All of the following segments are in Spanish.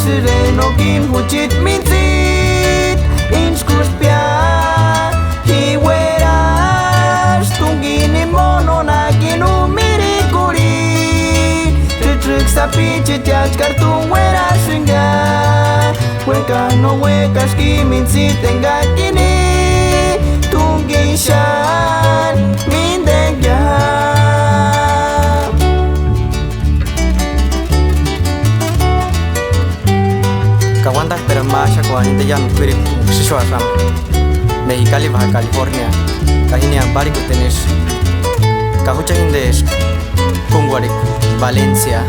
sereno kin huchit minsit Inchkus pia hiweras tungini mono na kinumiri kuri Tritrik sapi chitiach kartung wera singa Hueka no huecas ki minsit tenga kini Tungishan mindengya Kawantas pero más akuanita yan kurik siswasam Mexicali, Baja California Kahinian bariku tenis Kahucha indes Kungwarik Valencia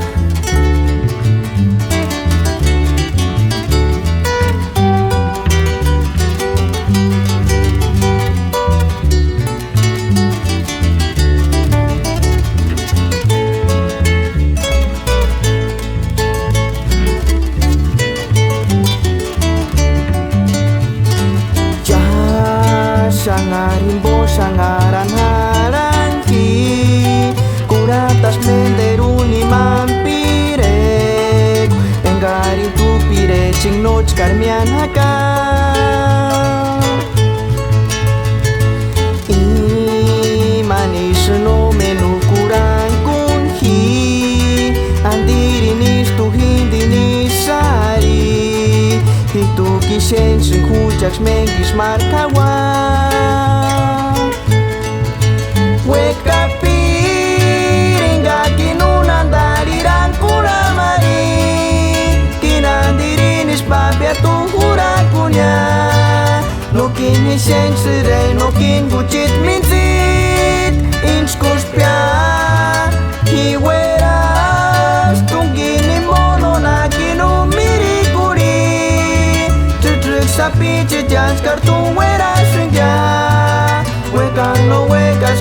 Sangarimbo sangaran harangi Kuratas menderuni mampirek Engarin tu pire sing noch karmian haka Imanis no menu kurang kunhi Andirinis tu hindinis sari Hitu kisen sing hujaks mengis markawan Kini seng serai no kin bucit minsit Inchkus pia hiweras Tungini mono na kinu miri kuri Tritrik sapi chitians kartung wera singya Huekan no huecas